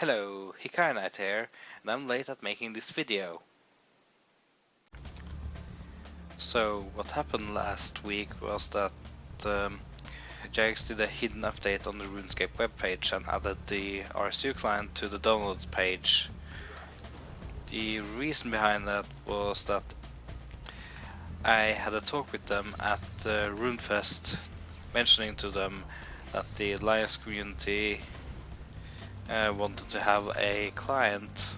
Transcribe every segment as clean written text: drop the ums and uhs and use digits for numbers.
Hello, Hikari here, and I'm late at making this video. So, what happened last week was that Jagex did a hidden update on the RuneScape webpage and added the RSU-Client to the downloads page. The reason behind that was that I had a talk with them at RuneFest, mentioning to them that the Linux community wanted to have a client,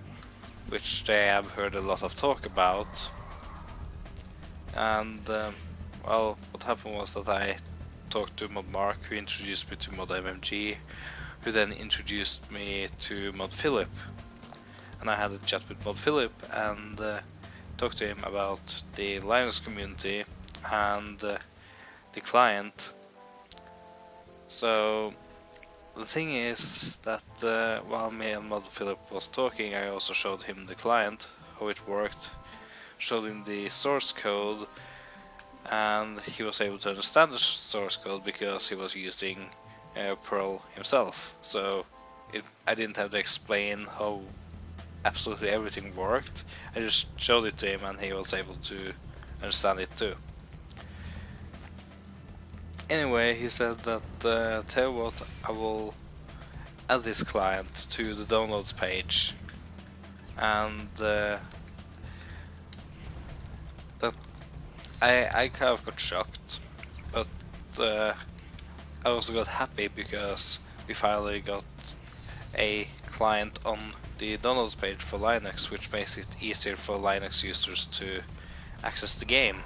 which they have heard a lot of talk about. And well, what happened was that I talked to Mod Mark, who introduced me to Mod MMG, who then introduced me to Mod Philip. And I had a chat with Mod Philip and talked to him about the Linux community and the client. So the thing is that while me and Mod Philip was talking, I also showed him the client, how it worked, showed him the source code, and he was able to understand the source code because he was using Perl himself. So I didn't have to explain how absolutely everything worked. I just showed it to him and he was able to understand it too. Anyway, he said that, tell you what, I will add this client to the downloads page, and that I kind of got shocked, but I also got happy because we finally got a client on the downloads page for Linux, which makes it easier for Linux users to access the game,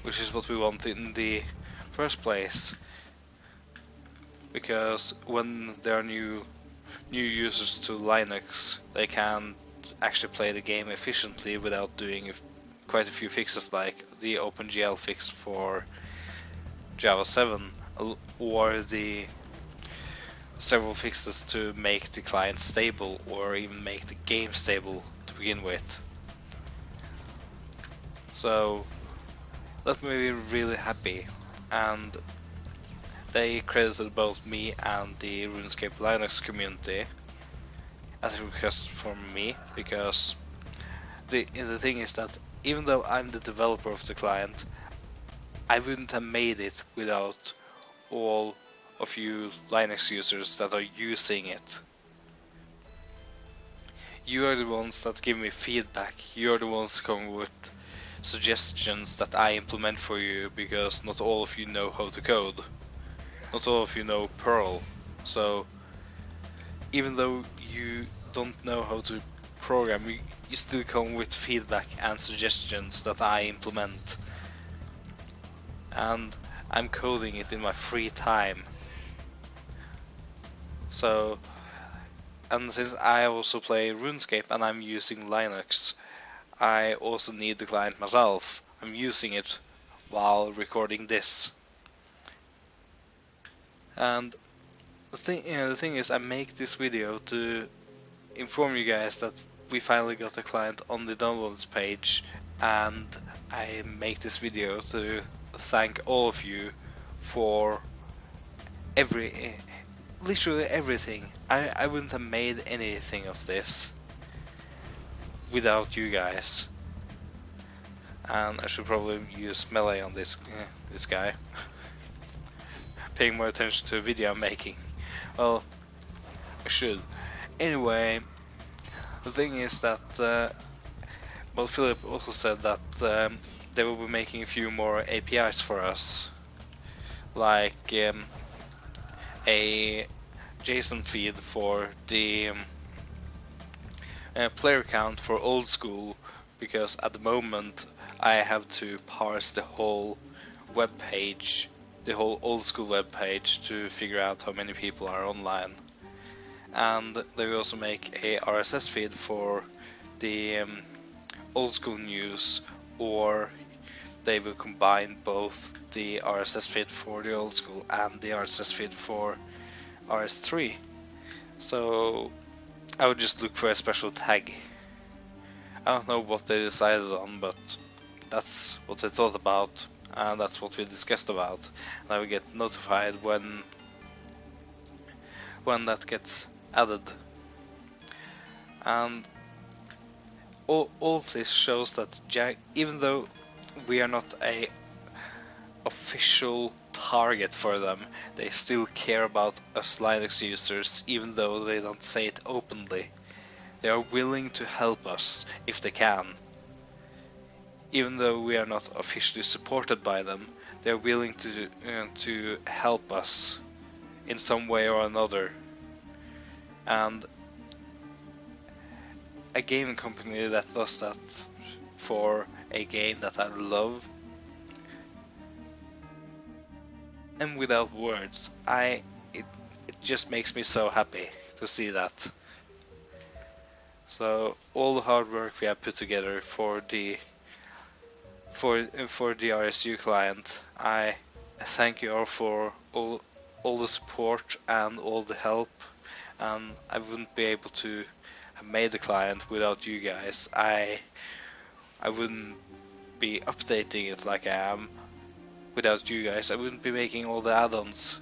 which is what we want in the first place. Because when there are new users to Linux, they can actually play the game efficiently without doing quite a few fixes, like the OpenGL fix for Java 7, or the several fixes to make the client stable, or even make the game stable to begin with. So that made me really happy, and they credited both me and the RuneScape Linux community as a request from me, because the thing is that even though I'm the developer of the client, I wouldn't have made it without all of you Linux users that are using it. You are the ones that give me feedback, you are the ones coming with suggestions that I implement for you, because not all of you know how to code. Not all of you know Perl. So even though you don't know how to program, you still come with feedback and suggestions that I implement. And I'm coding it in my free time. So, and since I also play RuneScape and I'm using Linux, I also need the client myself. I'm using it while recording this. And the thing is, I make this video to inform you guys that we finally got a client on the downloads page, and I make this video to thank all of you for literally everything. I wouldn't have made anything of this without you guys. And I should probably use melee on this guy. Paying more attention to the video I'm making. Well, I should. Anyway, the thing is that well, Philip also said that they will be making a few more APIs for us, like a JSON feed for the player count for old school, because at the moment I have to parse the whole web page, the whole old school web page, to figure out how many people are online. And they will also make a RSS feed for the old school news, or they will combine both the RSS feed for the old school and the RSS feed for RS3. So I would just look for a special tag. I don't know what they decided on, but that's what they thought about, and that's what we discussed about. And I will get notified when that gets added. And all of this shows that even though we are not a official target for them, they still care about us Linux users, even though they don't say it openly. They are willing to help us if they can. Even though we are not officially supported by them, they are willing to help us in some way or another. And a gaming company that does that for a game that I love, and without words, it just makes me so happy to see that. So all the hard work we have put together for the RSU-Client, I thank you all for all the support and all the help, and I wouldn't be able to have made the client without you guys. I wouldn't be updating it like I am without you guys. I wouldn't be making all the add-ons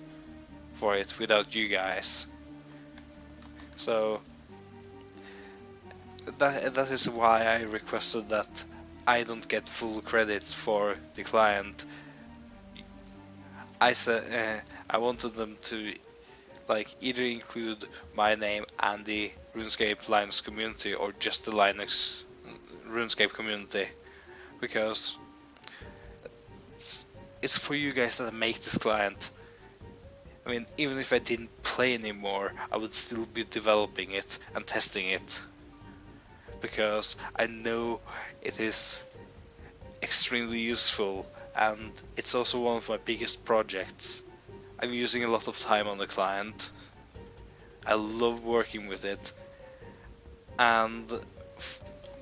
for it without you guys. So that is why I requested that I don't get full credit for the client. I said I wanted them to either include my name and the RuneScape Linux community, or just the Linux RuneScape community, because it's for you guys that I make this client. I mean, even if I didn't play anymore, I would still be developing it and testing it, because I know it is extremely useful, and it's also one of my biggest projects. I'm using a lot of time on the client. I love working with it, and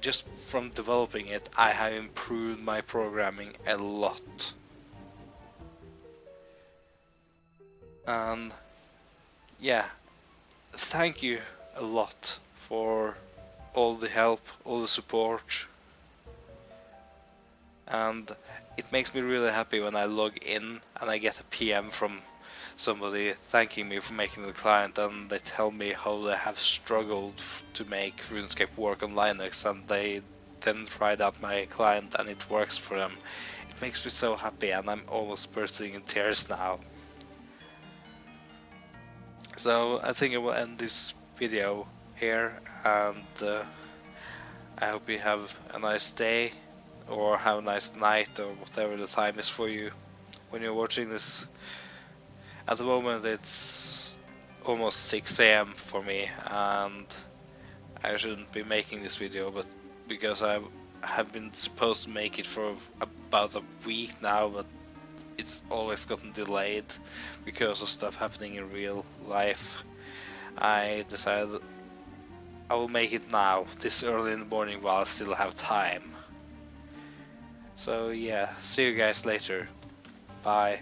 just from developing it, I have improved my programming a lot. And yeah, thank you a lot for all the help, all the support, and it makes me really happy when I log in and I get a PM from somebody thanking me for making the client, and they tell me how they have struggled to make RuneScape work on Linux, and they then tried out my client and it works for them. It makes me so happy, and I'm almost bursting in tears now. So I think I will end this video here, and I hope you have a nice day, or have a nice night, or whatever the time is for you when you're watching this. At the moment it's almost 6 AM for me, and I shouldn't be making this video, but because I have been supposed to make it for about a week now, but it's always gotten delayed because of stuff happening in real life, I decided I will make it now, this early in the morning, while I still have time. So yeah, see you guys later. Bye.